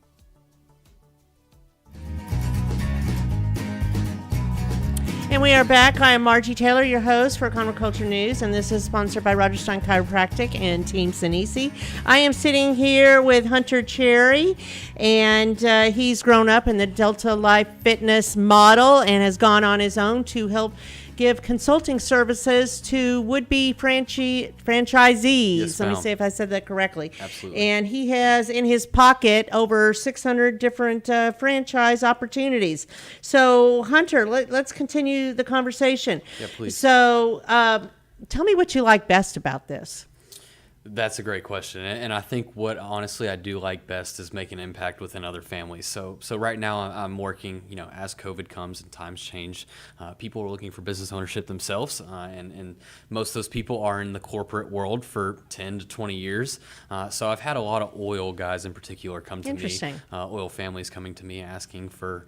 And we are back. I am Margie Taylor, your host for Conroe Culture News, and this is sponsored by Roger Stein Chiropractic and Team Sinisi. I am sitting here with Hunter Cherry, and he's grown up in the Delta Life Fitness model and has gone on his own to help give consulting services to would-be franchisees. Yes, Let me ma'am. see if I said that correctly. Absolutely. And he has in his pocket over 600 different franchise opportunities. So, Hunter, let's continue the conversation. Yeah, please. So, tell me what you like best about this. That's a great question, and I think what honestly I do like best is making an impact within other families. So right now I'm working, as COVID comes and times change, people are looking for business ownership themselves, and most of those people are in the corporate world for 10 to 20 years. So I've had a lot of oil guys in particular come to me, oil families coming to me asking for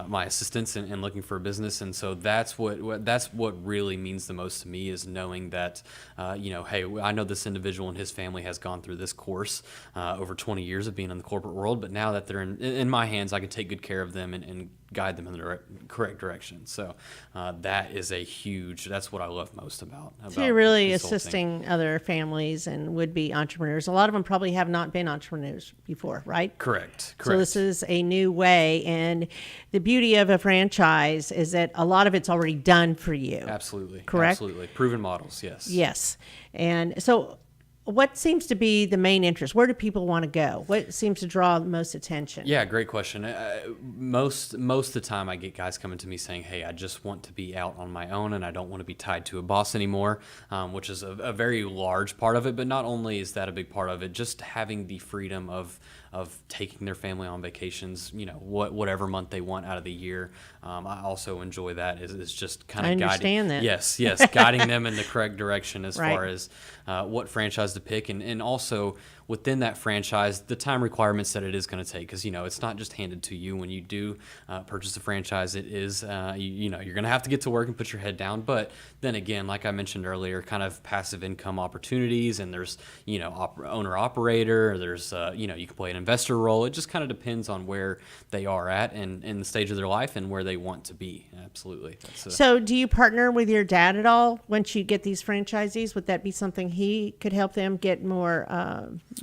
my assistance and looking for a business, and so that's what really means the most to me, is knowing that, hey, I know this individual and his his family has gone through this course over 20 years of being in the corporate world. But now that they're in my hands, I can take good care of them and guide them in the correct direction. So that's what I love most about So you're really consulting. assisting other families and would-be entrepreneurs. A lot of them probably have not been entrepreneurs before, right? Correct. So this is a new way, and the beauty of a franchise is that a lot of it's already done for you. Absolutely. Correct? Absolutely. Proven models, yes. Yes. And so what seems to be the main interest? Where do people want to go? What seems to draw the most attention? Yeah, great question. Most of the time I get guys coming to me saying, hey, I just want to be out on my own and I don't want to be tied to a boss anymore, which is a very large part of it. But not only is that a big part of it, just having the freedom of taking their family on vacations, whatever month they want out of the year. I also enjoy that is just kind of guiding. I understand that. Yes, guiding them in the correct direction as Right. far as what franchise to pick, and also within that franchise, the time requirements that it is going to take, because it's not just handed to you when you do purchase a franchise. It is you're going to have to get to work and put your head down. But then again, like I mentioned earlier, kind of passive income opportunities, and there's owner operator. There's you can play an investor role. It just kind of depends on where they are at and in the stage of their life and where they want to be. Absolutely. So do you partner with your dad at all once you get these franchisees? Would that be something he could help them get more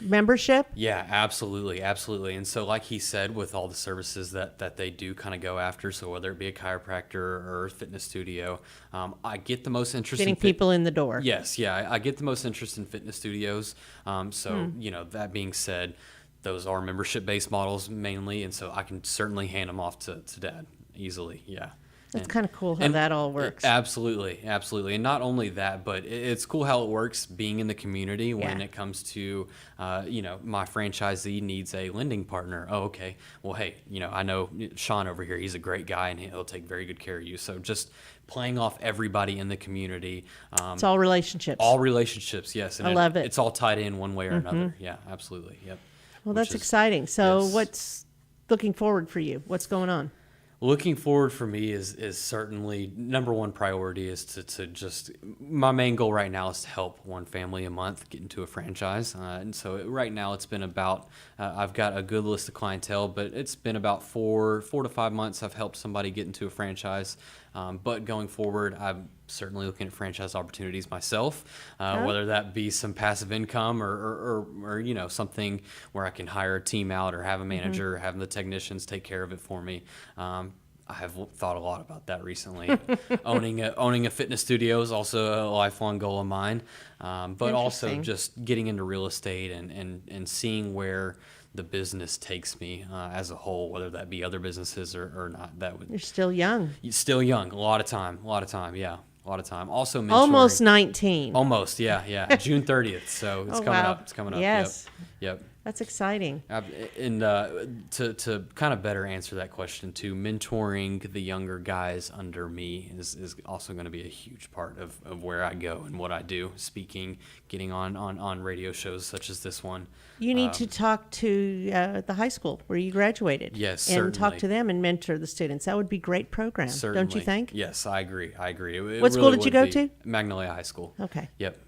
membership? Yeah, absolutely. And so like he said, with all the services that they do kind of go after, so whether it be a chiropractor or a fitness studio, I get the most interest Getting in people in the door. Yes, yeah, I get the most interest in fitness studios. That being said, those are membership-based models mainly, and so I can certainly hand them off to Dad easily, yeah. That's kind of cool how that all works. Absolutely. And not only that, but it's cool how it works being in the community when it comes to, my franchisee needs a lending partner. Oh, okay. Well, hey, I know Sean over here, he's a great guy and he'll take very good care of you. So just playing off everybody in the community. It's all relationships. All relationships, yes. And I love it. It's all tied in one way or another. Yeah, absolutely. Yep. Well, that's exciting. So what's looking forward for you? What's going on? Looking forward for me is certainly number one priority is to just, my main goal right now is to help one family a month get into a franchise. And so right now it's been about, I've got a good list of clientele, but it's been about 4 to 5 months I've helped somebody get into a franchise. But going forward, I'm certainly looking at franchise opportunities myself, whether that be some passive income or something where I can hire a team out or have a manager or have the technicians take care of it for me. I have thought a lot about that recently. Owning a fitness studio is also a lifelong goal of mine, but also just getting into real estate and seeing where the business takes me as a whole, whether that be other businesses or not. You're still young. Still young. A lot of time. Yeah. A lot of time. Also mentoring. Almost 19. Almost, yeah. June 30th. So it's coming up. It's coming up. Yes. Yep. That's exciting. And to kind of better answer that question too, mentoring the younger guys under me is also going to be a huge part of where I go and what I do. Speaking, getting on radio shows such as this one. You need to talk to the high school where you graduated. Yes, and certainly. talk to them and mentor the students. That would be a great program, Certainly. don't you think? Yes, I agree. It What school did you go to? Magnolia High School. Okay. Yep.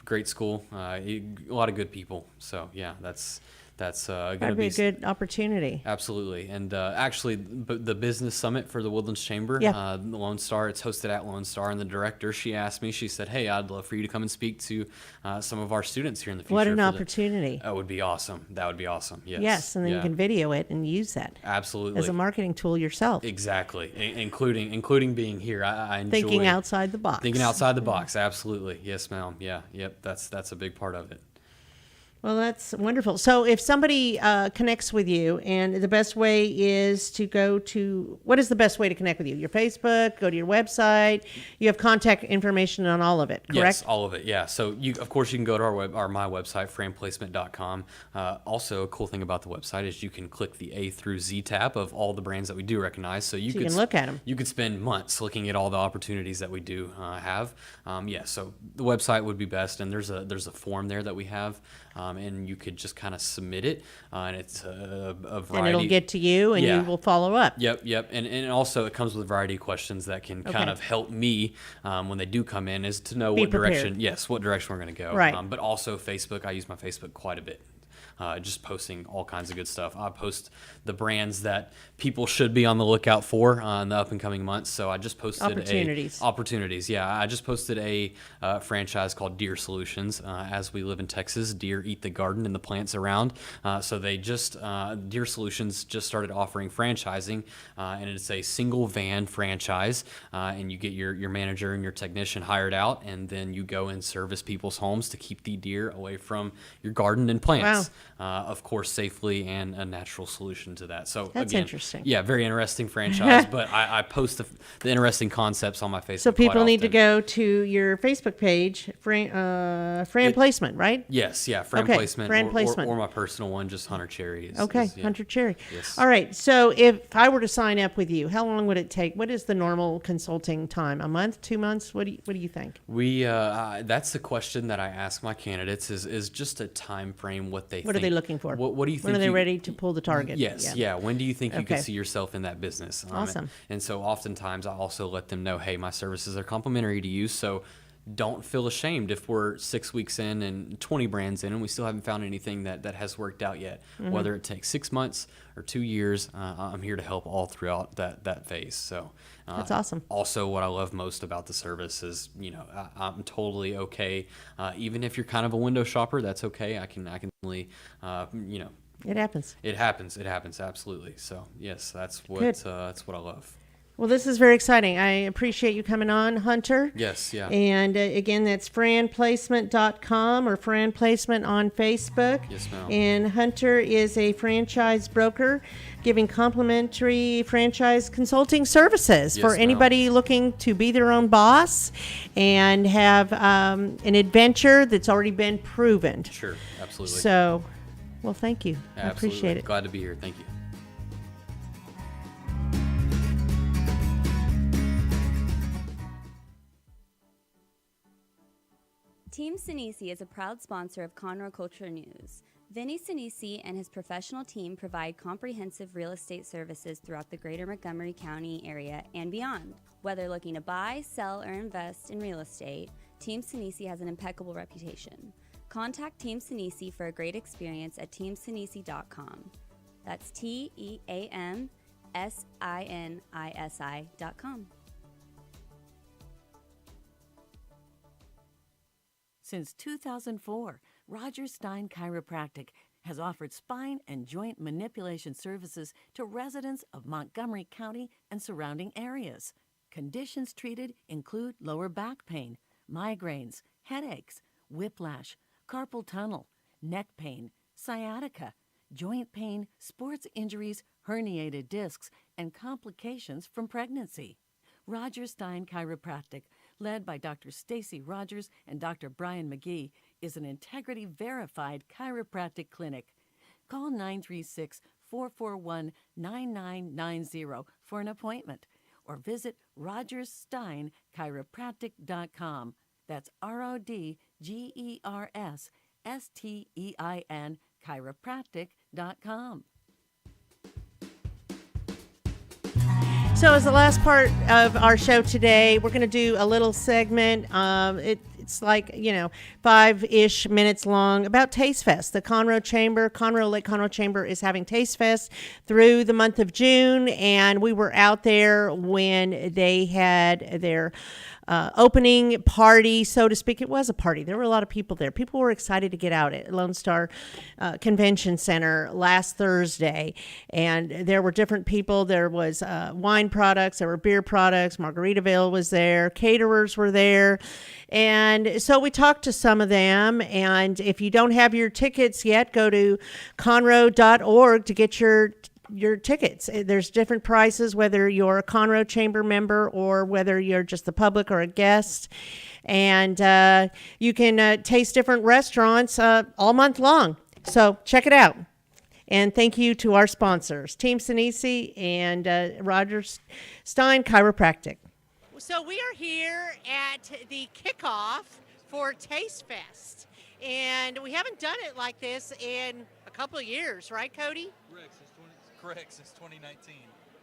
Great school. A lot of good people. So yeah, that's going to be a good opportunity. Absolutely. And actually, the business summit for the Woodlands Chamber, the Lone Star, it's hosted at Lone Star, and the director, she asked me, she said, hey, I'd love for you to come and speak to some of our students here in the future. What an opportunity. That would be awesome. Yes. Yes, and then you can video it and use that. Absolutely. As a marketing tool yourself. Exactly. Including being here. I enjoy thinking outside the box. Thinking outside the box. Absolutely. Yes, ma'am. Yeah. Yep. That's a big part of it. Well, that's wonderful. So if somebody connects with you, and the best way is to go to, what is the best way to connect with you? Your Facebook, go to your website. You have contact information on all of it, correct? Yes, all of it, yeah. So, of course, you can go to my website, franplacement.com. Also, a cool thing about the website is you can click the A through Z tab of all the brands that we do recognize. So you can look at them. You could spend months looking at all the opportunities that we do have. So the website would be best, and there's a form there that we have. and you could just kind of submit it, and it's a variety. And it'll get to you, and you will follow up. Yep. And also it comes with a variety of questions that can kind of help me when they do come in, is to know what direction we're going to go. Right. But also Facebook, I use my Facebook quite a bit. Just posting all kinds of good stuff. I post the brands that people should be on the lookout for in the up and coming months. So I just posted opportunities. Yeah, I just posted a franchise called Deer Solutions. As we live in Texas, deer eat the garden and the plants around. So they just Deer Solutions just started offering franchising, and it's a single van franchise. And you get your manager and your technician hired out, and then you go and service people's homes to keep the deer away from your garden and plants. Wow. Of course, safely, and a natural solution to that. So that's interesting. Yeah, very interesting franchise. But I post the interesting concepts on my Facebook. So people need to go to your Facebook page, Fran Placement, right? Yes, yeah, Fran Placement. Fran Placement. Or my personal one, just Hunter Cherry. Hunter Cherry. Yes. All right. So if I were to sign up with you, how long would it take? What is the normal consulting time? A month? 2 months? What do you think? That's the question that I ask my candidates is just a time frame. What are they looking for? What do you think? When are they ready to pull the target? Yes, yeah. When do you think you could see yourself in that business? Awesome. And so oftentimes I also let them know, hey, my services are complimentary to you, so don't feel ashamed if we're 6 weeks in and 20 brands in and we still haven't found anything that has worked out yet. Mm-hmm. Whether it takes 6 months or 2 years, I'm here to help all throughout that phase. So that's awesome. Also, what I love most about the service is, I'm totally okay. Even if you're kind of a window shopper, that's okay. I can really, It happens. It happens. Absolutely. So yes, that's what I love. Well, this is very exciting. I appreciate you coming on, Hunter. Yes, yeah. And again, that's franplacement.com or Fran Placement on Facebook. Yes, ma'am. And Hunter is a franchise broker giving complimentary franchise consulting services for anybody looking to be their own boss and have an adventure that's already been proven. Sure, absolutely. So, well, thank you. Absolutely. I appreciate it. Glad to be here. Thank you. Team Sinisi is a proud sponsor of Conroe Culture News. Vinny Sinisi and his professional team provide comprehensive real estate services throughout the greater Montgomery County area and beyond. Whether looking to buy, sell, or invest in real estate, Team Sinisi has an impeccable reputation. Contact Team Sinisi for a great experience at teamsinisi.com. That's TEAMSINISI.com. Since 2004, Roger Stein Chiropractic has offered spine and joint manipulation services to residents of Montgomery County and surrounding areas. Conditions treated include lower back pain, migraines, headaches, whiplash, carpal tunnel, neck pain, sciatica, joint pain, sports injuries, herniated discs, and complications from pregnancy. Roger Stein Chiropractic, led by Dr. Stacy Rogers and Dr. Brian McGee, is an integrity-verified chiropractic clinic. Call 936-441-9990 for an appointment or visit rogerssteinchiropractic.com. That's RODGERSSTEIN chiropractic.com. So as the last part of our show today, we're going to do a little segment. It's like, 5-ish minutes long about Taste Fest. The Conroe Lake Conroe Chamber is having Taste Fest through the month of June. And we were out there when they had their opening party, so to speak. It was a party. There were a lot of people there. People were excited to get out at Lone Star Convention Center last Thursday. And there were different people. There was wine products. There were beer products. Margaritaville was there. Caterers were there. And so we talked to some of them. And if you don't have your tickets yet, go to conroe.org to get your tickets. There's different prices, whether you're a Conroe Chamber member or whether you're just the public or a guest. And you can taste different restaurants all month long. So check it out. And thank you to our sponsors, Team Sinisi and Roger Stein Chiropractic. So we are here at the kickoff for Taste Fest. And we haven't done it like this in a couple of years, right, Cody? Correct, since 2019.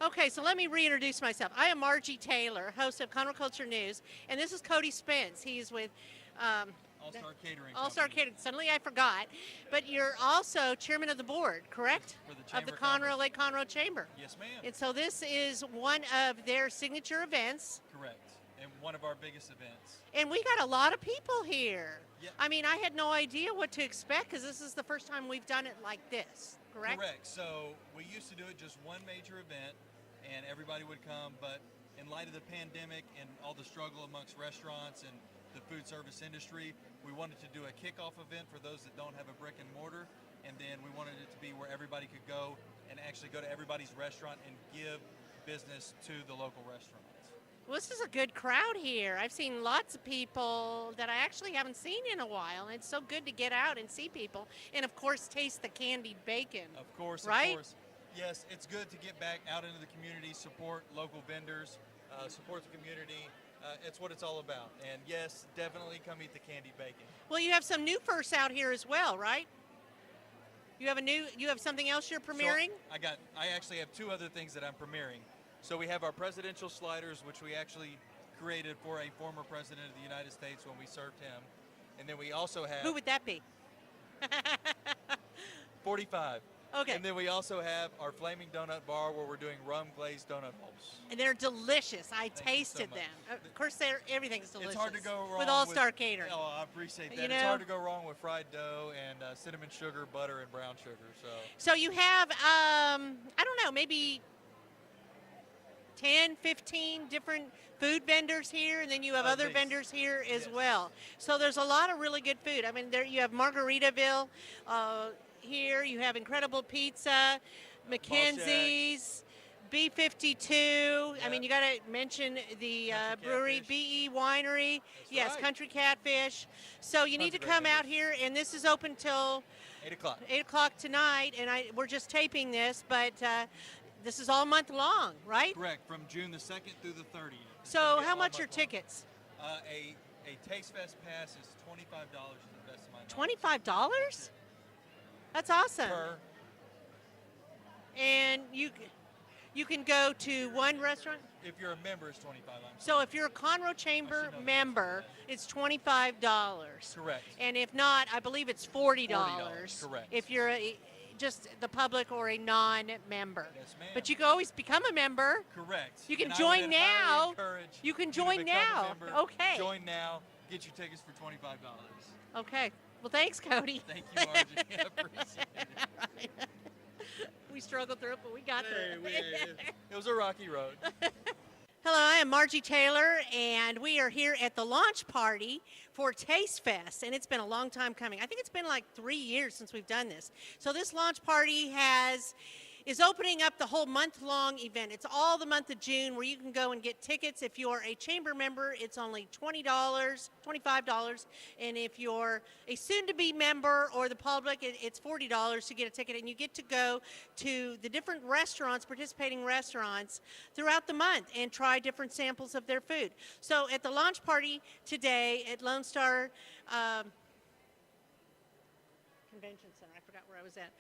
Okay, so let me reintroduce myself. I am Margie Taylor, host of Conroe Culture News, and this is Cody Spence. He's with All-Star Catering. All-Star Catering. Suddenly I forgot. But you're also chairman of the board, correct? For the of the Chamber of Lake Conroe Chamber. Yes, ma'am. And so this is one of their signature events. Correct, and one of our biggest events. And we got a lot of people here. Yeah. I mean, I had no idea what to expect because this is the first time we've done it like this, correct? Correct. So we used to do it just one major event, and everybody would come. But in light of the pandemic and all the struggle amongst restaurants and the food service industry, we wanted to do a kickoff event for those that don't have a brick and mortar, and then we wanted it to be where everybody could go and actually go to everybody's restaurant and give business to the local restaurants. Well, this is a good crowd here. I've seen lots of people that I actually haven't seen in a while, and it's so good to get out and see people, and of course taste the candied bacon. Of course, right? Of course. Yes, it's good to get back out into the community, support local vendors, support the community. It's what it's all about. And yes, definitely come eat the candied bacon. Well, you have some new firsts out here as well, right? You have something else you're premiering? So I actually have two other things that I'm premiering. So we have our presidential sliders, which we actually created for a former president of the United States when we served him. And then we also have... Who would that be? 45. Okay. And then we also have our Flaming Donut Bar where we're doing rum glazed donut holes. And they're delicious. I Thank you tasted so much. them. Of course, everything's delicious. It's hard to go wrong with All-Star Catering. Oh, I appreciate that. You know? It's hard to go wrong with fried dough and cinnamon sugar, butter, and brown sugar. So you have, I don't know, maybe 10, 15 different food vendors here, and then you have other vendors here as well. So there's a lot of really good food. I mean, there you have Margaritaville here. You have incredible pizza, Mackenzie's, B52. I mean, you got to mention the brewery, BE Winery. Yes, right. Country Catfish. So you need to come out here, and this is open till 8 o'clock. 8 o'clock tonight, and we're just taping this, but this is all month long, right? Correct, from June the 2nd through the 30th. So how much are tickets? A Taste Fest pass is $25 to the best of my knowledge. $25? That's awesome. Per. And you can go to one restaurant? If you're a member, it's $25. So if you're a Conroe Chamber member, it's $25. Correct. And if not, I believe it's $40. Correct. If you're just the public or a non-member. Yes, ma'am. But you can always become a member. Correct. You can And join I would now. highly encourage You can you to join become a now. member. Okay. Join now. Get your tickets for $25. Okay. Well, thanks, Cody. Thank you, Margie. I appreciate it. We struggled through it, but we got through it. It was a rocky road. Hello, I am Margie Taylor, and we are here at the launch party for Taste Fest, and it's been a long time coming. I think it's been like 3 years since we've done this. So this launch party is opening up the whole month-long event. It's all the month of June where you can go and get tickets. If you're a chamber member, it's only $20, $25. And if you're a soon-to-be member or the public, it's $40 to get a ticket. And you get to go to the different restaurants, participating restaurants, throughout the month and try different samples of their food. So at the launch party today at Lone Star Convention Center, I forgot where I was at.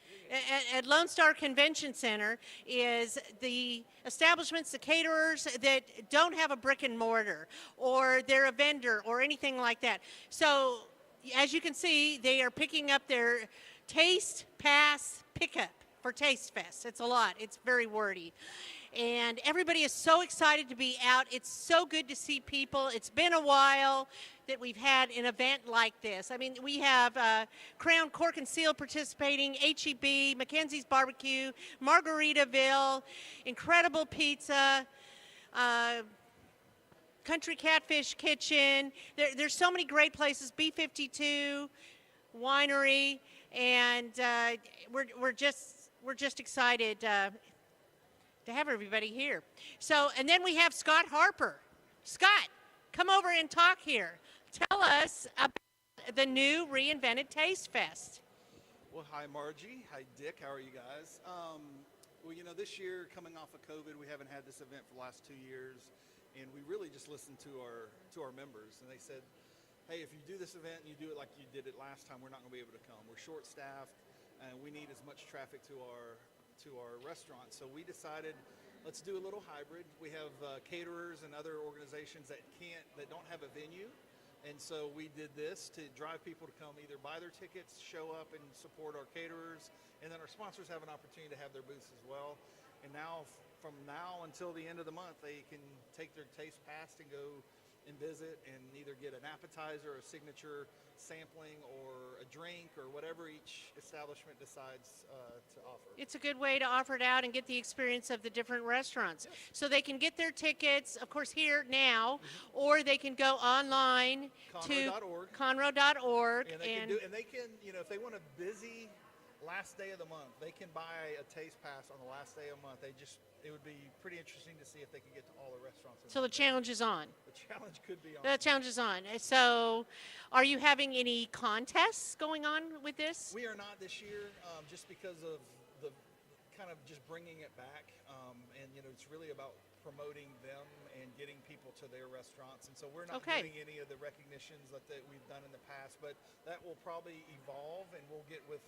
At Lone Star Convention Center is the establishments, the caterers that don't have a brick and mortar or they're a vendor or anything like that. So as you can see, they are picking up their Taste Pass pickup for Taste Fest. It's a lot. It's very wordy. And everybody is so excited to be out. It's so good to see people. It's been a while that we've had an event like this. I mean, we have Crown Cork and Seal participating, HEB, Mackenzie's Barbecue, Margaritaville, Incredible Pizza, Country Catfish Kitchen. There's so many great places, B52, Winery, and we're just excited to have everybody here. So, and then we have Scott Harper. Scott, come over and talk here. Tell us about the new reinvented Taste Fest. Well, hi Margie. Hi Dick. How are you guys? Well, you know, this year coming off of COVID, we haven't had this event for the last 2 years, and we really just listened to our members, and they said, hey, if you do this event and you do it like you did it last time, we're not going to be able to come. We're short-staffed, and we need as much traffic to our restaurant. So we decided, let's do a little hybrid. We have caterers and other organizations that don't have a venue. And so we did this to drive people to come either buy their tickets, show up and support our caterers, and then our sponsors have an opportunity to have their booths as well. And now, from now until the end of the month, they can take their taste pass and go and visit and either get an appetizer, a signature sampling, or a drink, or whatever each establishment decides to offer. It's a good way to offer it out and get the experience of the different restaurants. Yes. So they can get their tickets, of course, here now, or they can go online to Conroe.org. And they can, if they want a busy last day of the month, they can buy a taste pass on the last day of the month. It would be pretty interesting to see if they can get to all the restaurants. So the challenge is on. The challenge could be on. The challenge is on. So are you having any contests going on with this? We are not this year, just because of the kind of just bringing it back. And, it's really about promoting them and getting people to their restaurants. And so we're not doing any of the recognitions that we've done in the past, but that will probably evolve, and we'll get with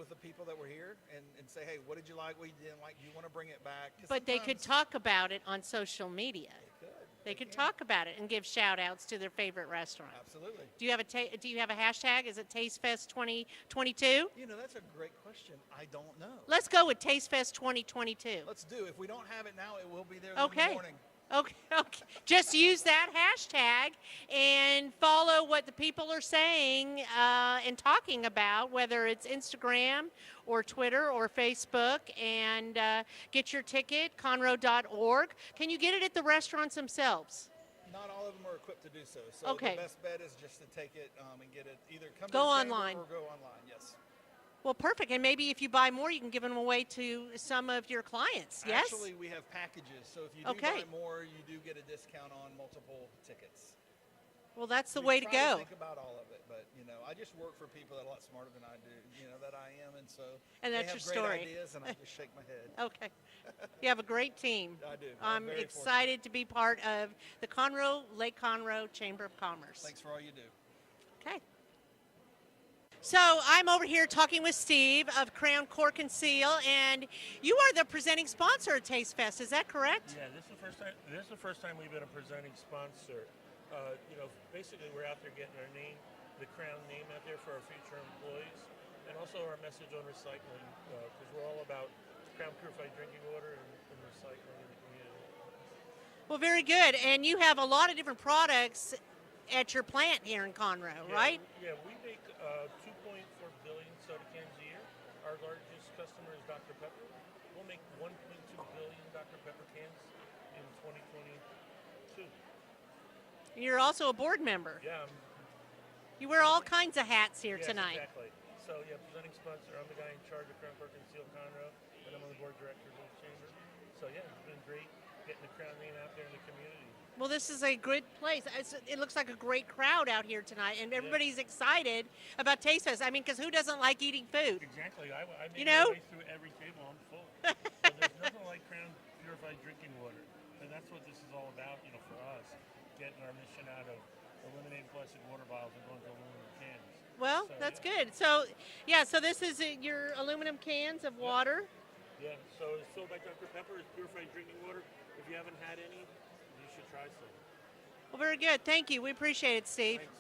the people that were here and say, hey, what did you like, what you didn't like, do you want to bring it back? But they could talk about it on social media. They could talk about it and give shout outs to their favorite restaurant. Absolutely. Do you have a hashtag? Is it TasteFest 2022? That's a great question. I don't know. Let's go with TasteFest 2022. Let's do. If we don't have it now, it will be there in the morning. Okay. Just use that hashtag and follow what the people are saying and talking about, whether it's Instagram or Twitter or Facebook, and get your ticket, Conroe.org. Can you get it at the restaurants themselves? Not all of them are equipped to do so. So the best bet is just to take it and get it either come to go the online or go online. Yes. Well, perfect. And maybe if you buy more, you can give them away to some of your clients. Yes? Actually, we have packages. So if you do buy more, you do get a discount on multiple tickets. Well, that's the way to go. Think about all of it, but I just work for people that are a lot smarter than I do. That I am, and so and that's they have your story. Great ideas, and I just shake my head. Okay, you have a great team. I do. I'm excited to be part of the Lake Conroe Chamber of Commerce. Thanks for all you do. Okay. So I'm over here talking with Steve of Crown Cork and Seal, and you are the presenting sponsor at Taste Fest. Is that correct? Yeah, this is the first time we've been a presenting sponsor. Basically we're out there getting our name, the Crown name out there for our future employees, and also our message on recycling, because we're all about Crown purified drinking water and recycling in the community. Well, very good. And you have a lot of different products at your plant here in Conroe, right? Yeah, we make 2.4 billion soda cans a year. Our largest customer is Dr. Pepper. We'll make 1.2 billion Dr. Pepper cans in 2022. You're also a board member. Yeah. You wear all kinds of hats here tonight. Exactly. So, presenting sponsor, I'm the guy in charge of Crown Cork and Seal Conroe, and I'm on the board of directors of the chamber. So, it's been great getting the Crown name out there in the community. Well, this is a good place. It looks like a great crowd out here tonight, and everybody's excited about Taste Fest. I mean, because who doesn't like eating food? Exactly. I make my way through every table. I'm full. So there's nothing like Crown purified drinking water, and that's what this is all about. For us, getting our mission out of eliminating plastic water bottles and going to aluminum cans. Well, that's good. So, so this is your aluminum cans of water. Yeah. So it's filled by Dr. Pepper. It's purified drinking water. If you haven't had any, you should try some. Well, very good. Thank you. We appreciate it, Steve. Thanks.